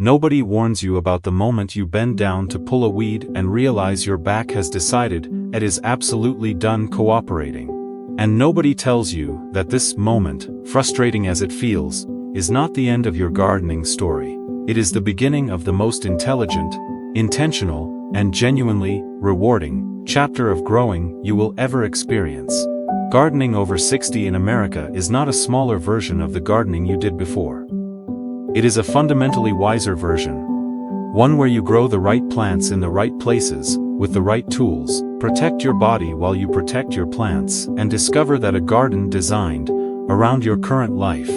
Nobody warns you about the moment you bend down to pull a weed and realize your back has decided it is absolutely done cooperating. And nobody tells you that this moment, frustrating as it feels, is not the end of your gardening story. It is the beginning of the most intelligent, intentional, and genuinely rewarding chapter of growing you will ever experience. Gardening over 60 in America is not a smaller version of the gardening you did before. It is a fundamentally wiser version. One where you grow the right plants in the right places, with the right tools, protect your body while you protect your plants, and discover that a garden designed around your current life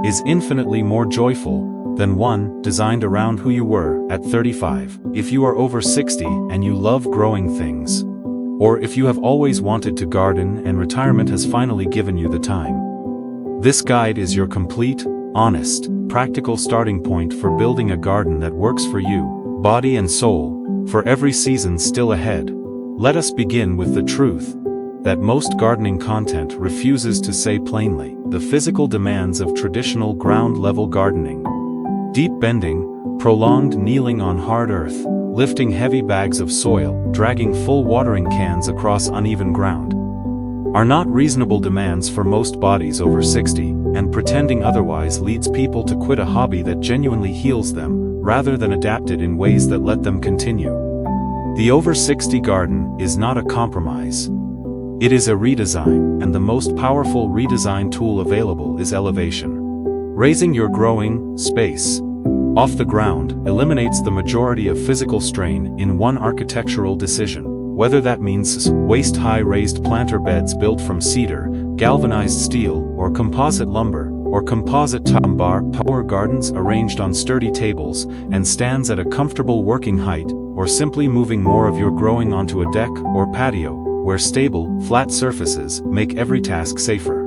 is infinitely more joyful than one designed around who you were at 35. If you are over 60 and you love growing things, or if you have always wanted to garden and retirement has finally given you the time, this guide is your complete, honest, practical starting point for building a garden that works for you, body and soul, for every season still ahead. Let us begin with the truth that most gardening content refuses to say plainly: the physical demands of traditional ground-level gardening. Deep bending, prolonged kneeling on hard earth, lifting heavy bags of soil, dragging full watering cans across uneven ground, are not reasonable demands for most bodies over 60, and pretending otherwise leads people to quit a hobby that genuinely heals them, rather than adapt it in ways that let them continue. The over 60 garden is not a compromise. It is a redesign, and the most powerful redesign tool available is elevation. Raising your growing space off the ground eliminates the majority of physical strain in one architectural decision. Whether that means waist-high raised planter beds built from cedar, galvanized steel, or composite lumber, or composite bar power gardens arranged on sturdy tables and stands at a comfortable working height, or simply moving more of your growing onto a deck or patio, where stable, flat surfaces make every task safer.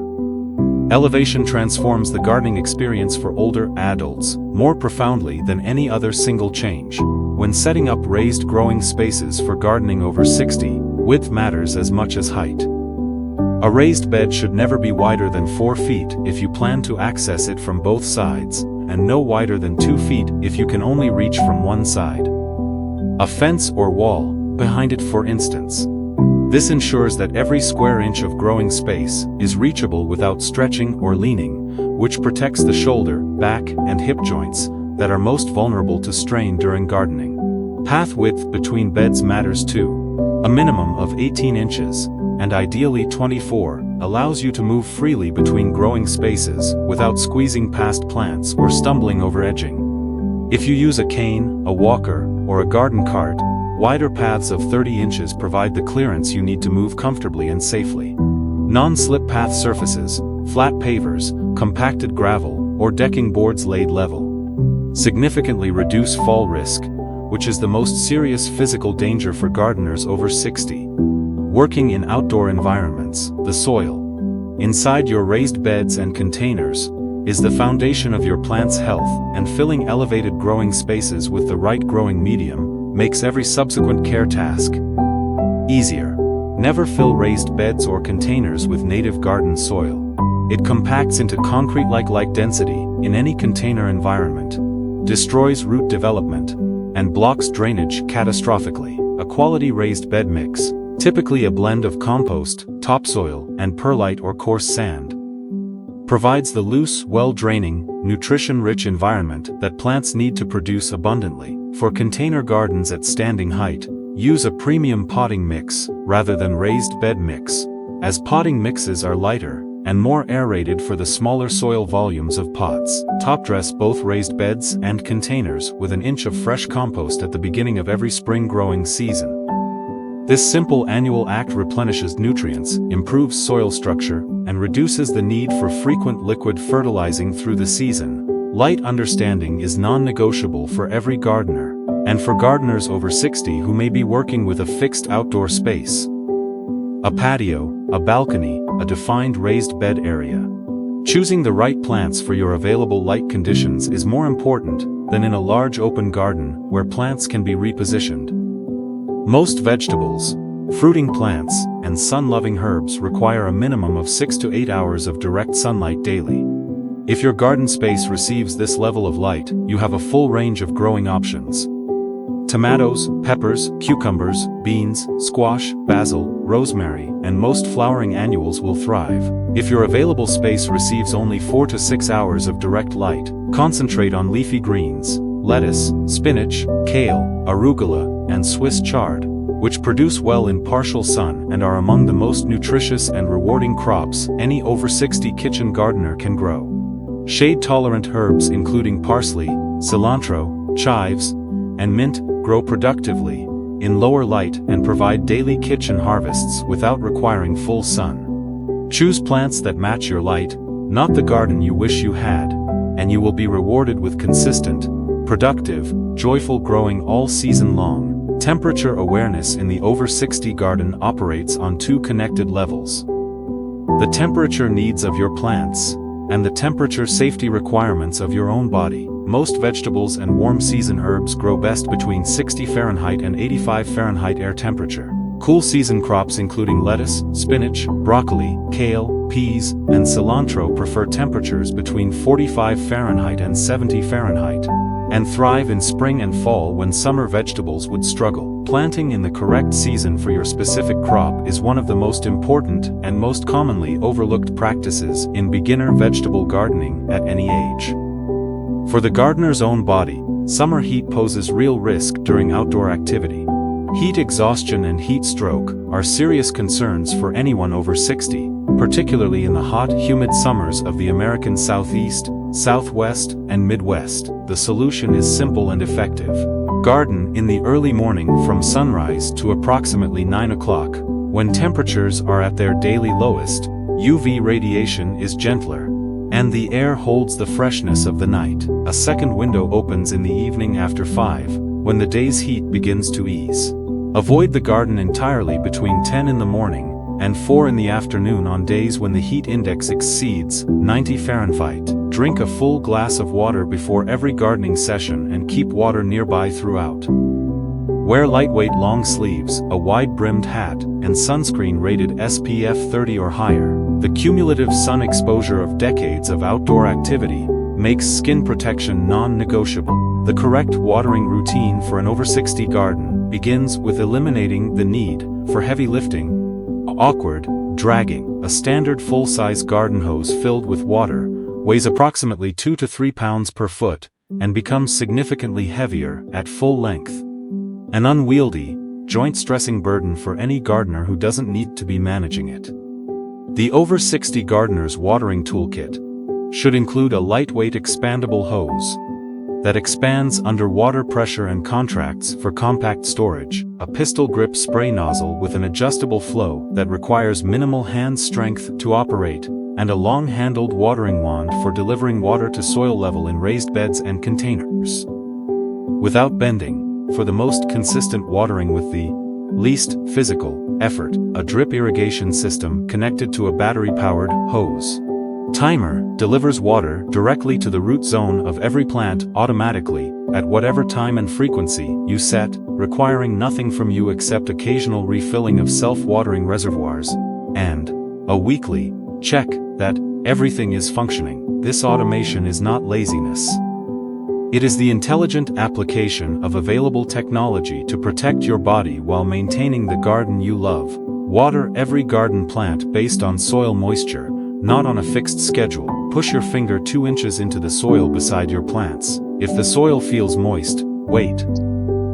Elevation transforms the gardening experience for older adults more profoundly than any other single change. When setting up raised growing spaces for gardening over 60, width matters as much as height. A raised bed should never be wider than 4 feet if you plan to access it from both sides, and no wider than 2 feet if you can only reach from one side. A fence or wall behind it, for instance. This ensures that every square inch of growing space is reachable without stretching or leaning, which protects the shoulder, back, and hip joints that are most vulnerable to strain during gardening. Path width between beds matters too. A minimum of 18 inches, and ideally 24, allows you to move freely between growing spaces without squeezing past plants or stumbling over edging. If you use a cane, a walker, or a garden cart, wider paths of 30 inches provide the clearance you need to move comfortably and safely. Non-slip path surfaces, flat pavers, compacted gravel, or decking boards laid level significantly reduce fall risk, which is the most serious physical danger for gardeners over 60. Working in outdoor environments, the soil inside your raised beds and containers is the foundation of your plant's health, and filling elevated growing spaces with the right growing medium makes every subsequent care task easier. Never fill raised beds or containers with native garden soil. It compacts into concrete-like light density in any container environment, destroys root development, and blocks drainage catastrophically. A quality raised bed mix, typically a blend of compost, topsoil, and perlite or coarse sand, provides the loose, well-draining, nutrition-rich environment that plants need to produce abundantly. For container gardens at standing height, use a premium potting mix rather than raised bed mix, as potting mixes are lighter and more aerated for the smaller soil volumes of pots. Top dress both raised beds and containers with an inch of fresh compost at the beginning of every spring growing season. This simple annual act replenishes nutrients, improves soil structure, and reduces the need for frequent liquid fertilizing through the season. Light understanding is non-negotiable for every gardener, and for gardeners over 60 who may be working with a fixed outdoor space, a patio, a balcony, a defined raised bed area. Choosing the right plants for your available light conditions is more important than in a large open garden where plants can be repositioned. Most vegetables, fruiting plants, and sun-loving herbs require a minimum of 6 to 8 hours of direct sunlight daily. If your garden space receives this level of light, you have a full range of growing options. Tomatoes, peppers, cucumbers, beans, squash, basil, rosemary, and most flowering annuals will thrive. If your available space receives only 4 to 6 hours of direct light, concentrate on leafy greens, lettuce, spinach, kale, arugula, and Swiss chard, which produce well in partial sun and are among the most nutritious and rewarding crops any over 60 kitchen gardener can grow. Shade-tolerant herbs including parsley, cilantro, chives, and mint grow productively in lower light and provide daily kitchen harvests without requiring full sun. Choose plants that match your light, not the garden you wish you had, and you will be rewarded with consistent, productive, joyful growing all season long. Temperature awareness in the over 60 garden operates on two connected levels: the temperature needs of your plants and the temperature safety requirements of your own body. Most vegetables and warm season herbs grow best between 60 Fahrenheit and 85 Fahrenheit air temperature. Cool season crops including lettuce, spinach, broccoli, kale, peas, and cilantro prefer temperatures between 45 Fahrenheit and 70 Fahrenheit, and thrive in spring and fall when summer vegetables would struggle. Planting in the correct season for your specific crop is one of the most important and most commonly overlooked practices in beginner vegetable gardening at any age. For the gardener's own body, summer heat poses real risk during outdoor activity. Heat exhaustion and heat stroke are serious concerns for anyone over 60, particularly in the hot, humid summers of the American Southeast, Southwest, and Midwest. The solution is simple and effective. Garden in the early morning from sunrise to approximately 9 o'clock, when temperatures are at their daily lowest. UV radiation is gentler, and the air holds the freshness of the night. A second window opens in the evening after 5, when the day's heat begins to ease. Avoid the garden entirely between 10 in the morning and 4 in the afternoon on days when the heat index exceeds 90 Fahrenheit. Drink a full glass of water before every gardening session and keep water nearby throughout. Wear lightweight long sleeves, a wide-brimmed hat, and sunscreen rated SPF 30 or higher. The cumulative sun exposure of decades of outdoor activity makes skin protection non-negotiable. The correct watering routine for an over 60 garden begins with eliminating the need for heavy lifting, awkward dragging. A standard full-size garden hose filled with water weighs approximately 2 to 3 pounds per foot and becomes significantly heavier at full length. An unwieldy, joint-stressing burden for any gardener who doesn't need to be managing it. The over 60 gardener's watering toolkit should include a lightweight expandable hose that expands under water pressure and contracts for compact storage, a pistol grip spray nozzle with an adjustable flow that requires minimal hand strength to operate, and a long-handled watering wand for delivering water to soil level in raised beds and containers. Without bending, for the most consistent watering with the least physical effort, a drip irrigation system connected to a battery-powered hose. Timer delivers water directly to the root zone of every plant automatically at whatever time and frequency you set, requiring nothing from you except occasional refilling of self-watering reservoirs, and a weekly check that everything is functioning. This automation is not laziness. It is the intelligent application of available technology to protect your body while maintaining the garden you love. Water every garden plant based on soil moisture, not on a fixed schedule. Push your finger 2 inches into the soil beside your plants. If the soil feels moist, wait.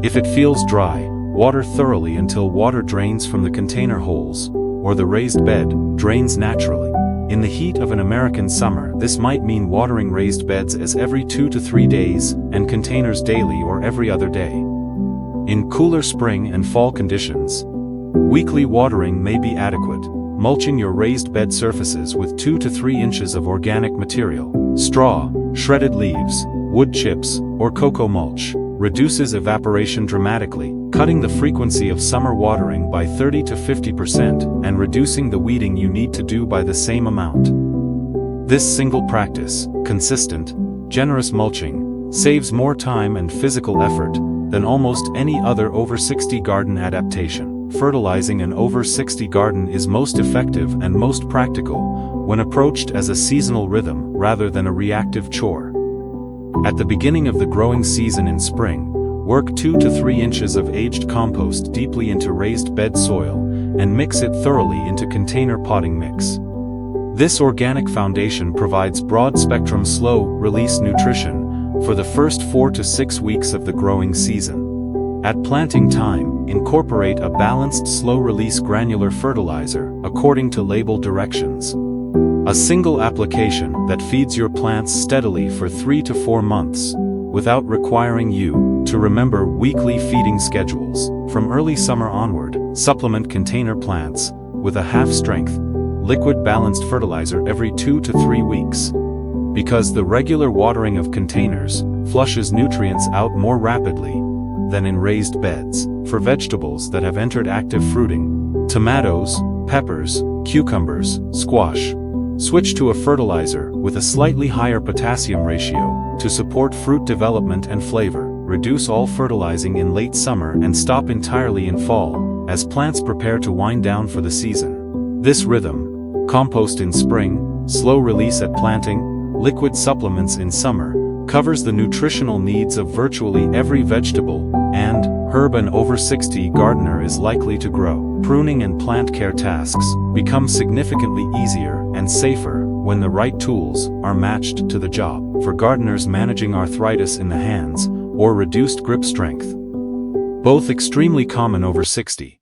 If it feels dry, water thoroughly until water drains from the container holes, or the raised bed drains naturally. In the heat of an American summer, this might mean watering raised beds as every 2 to 3 days, and containers daily or every other day. In cooler spring and fall conditions, weekly watering may be adequate. Mulching your raised bed surfaces with 2 to 3 inches of organic material, straw, shredded leaves, wood chips, or cocoa mulch, reduces evaporation dramatically, cutting the frequency of summer watering by 30 to 50% and reducing the weeding you need to do by the same amount. This single practice, consistent, generous mulching, saves more time and physical effort than almost any other over 60 garden adaptation. Fertilizing an over 60 garden is most effective and most practical when approached as a seasonal rhythm rather than a reactive chore. At the beginning of the growing season in spring, work 2 to 3 inches of aged compost deeply into raised bed soil and mix it thoroughly into container potting mix. This organic foundation provides broad-spectrum slow-release nutrition for the first 4 to 6 weeks of the growing season. At planting time, incorporate a balanced slow-release granular fertilizer according to label directions. A single application that feeds your plants steadily for 3 to 4 months, without requiring you to remember weekly feeding schedules. From early summer onward, supplement container plants with a half-strength, liquid-balanced fertilizer every 2 to 3 weeks. Because the regular watering of containers flushes nutrients out more rapidly than in raised beds. For vegetables that have entered active fruiting, tomatoes, peppers, cucumbers, squash, switch to a fertilizer with a slightly higher potassium ratio to support fruit development and flavor. Reduce all fertilizing in late summer and stop entirely in fall, as plants prepare to wind down for the season. This rhythm, compost in spring, slow release at planting, liquid supplements in summer, covers the nutritional needs of virtually every vegetable and herb an over 60 gardener is likely to grow. Pruning and plant care tasks become significantly easier and safer when the right tools are matched to the job. For gardeners managing arthritis in the hands or reduced grip strength, both extremely common over 60.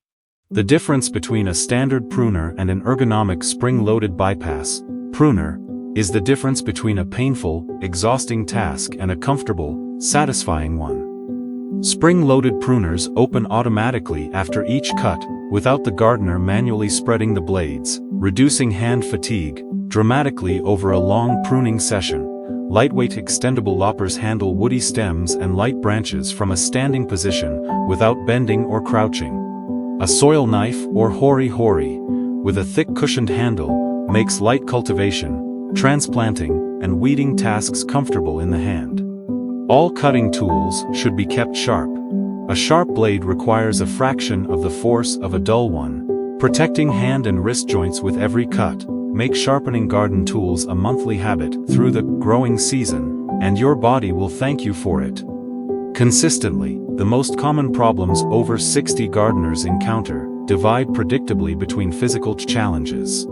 The difference between a standard pruner and an ergonomic spring-loaded bypass pruner is the difference between a painful, exhausting task and a comfortable, satisfying one. Spring-loaded pruners open automatically after each cut, without the gardener manually spreading the blades, reducing hand fatigue dramatically over a long pruning session. Lightweight extendable loppers handle woody stems and light branches from a standing position without bending or crouching. A soil knife or hori-hori, with a thick cushioned handle, makes light cultivation, transplanting, and weeding tasks comfortable in the hand. All cutting tools should be kept sharp. A sharp blade requires a fraction of the force of a dull one, protecting hand and wrist joints with every cut. Make sharpening garden tools a monthly habit through the growing season, and your body will thank you for it. Consistently, the most common problems over 60 gardeners encounter divide predictably between physical challenges.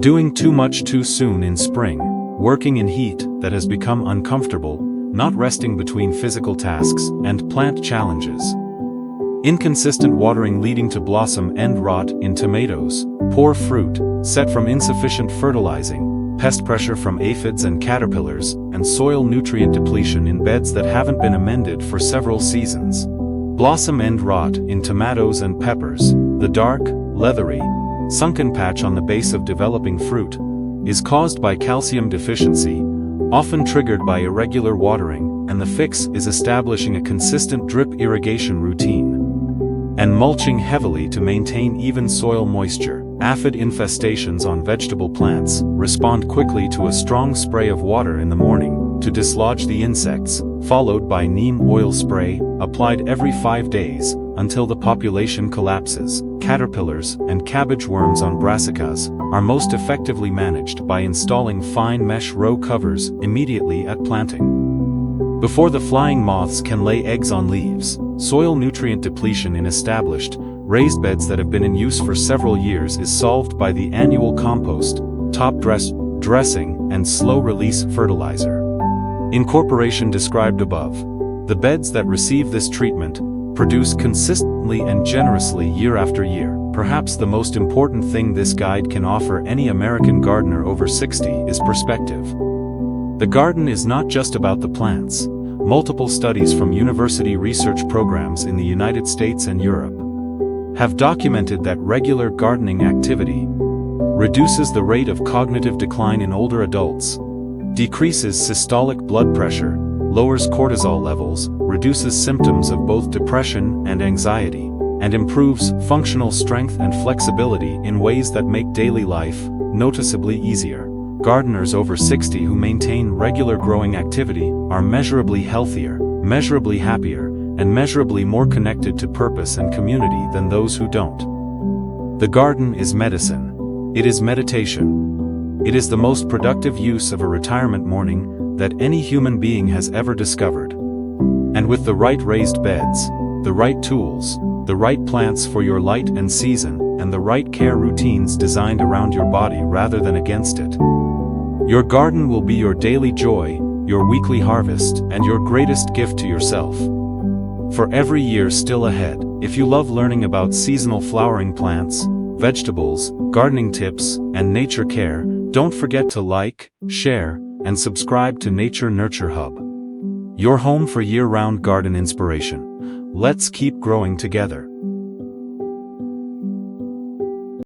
Doing too much too soon in spring, working in heat that has become uncomfortable, not resting between physical tasks, and plant challenges. Inconsistent watering leading to blossom end rot in tomatoes, poor fruit, set from insufficient fertilizing, pest pressure from aphids and caterpillars, and soil nutrient depletion in beds that haven't been amended for several seasons. Blossom end rot in tomatoes and peppers, the dark, leathery, sunken patch on the base of developing fruit, is caused by calcium deficiency, often triggered by irregular watering, and the fix is establishing a consistent drip irrigation routine and mulching heavily to maintain even soil moisture. Aphid infestations on vegetable plants respond quickly to a strong spray of water in the morning to dislodge the insects, followed by neem oil spray, applied every 5 days, until the population collapses. Caterpillars and cabbage worms on brassicas are most effectively managed by installing fine mesh row covers immediately at planting. Before the flying moths can lay eggs on leaves, soil nutrient depletion in established, raised beds that have been in use for several years is solved by the annual compost, top dressing, and slow-release fertilizer. Incorporation described above. The beds that receive this treatment produce consistently and generously year after year. Perhaps the most important thing this guide can offer any American gardener over 60 is perspective. The garden is not just about the plants. Multiple studies from university research programs in the United States and Europe have documented that regular gardening activity reduces the rate of cognitive decline in older adults, decreases systolic blood pressure, lowers cortisol levels, reduces symptoms of both depression and anxiety, and improves functional strength and flexibility in ways that make daily life noticeably easier. Gardeners over 60 who maintain regular growing activity are measurably healthier, measurably happier, and measurably more connected to purpose and community than those who don't. The garden is medicine. It is meditation. It is the most productive use of a retirement morning that any human being has ever discovered. And with the right raised beds, the right tools, the right plants for your light and season, and the right care routines designed around your body rather than against it, your garden will be your daily joy, your weekly harvest, and your greatest gift to yourself. For every year still ahead, if you love learning about seasonal flowering plants, vegetables, gardening tips, and nature care, don't forget to like, share, and subscribe to Nature Nurture Hub, your home for year-round garden inspiration. Let's keep growing together.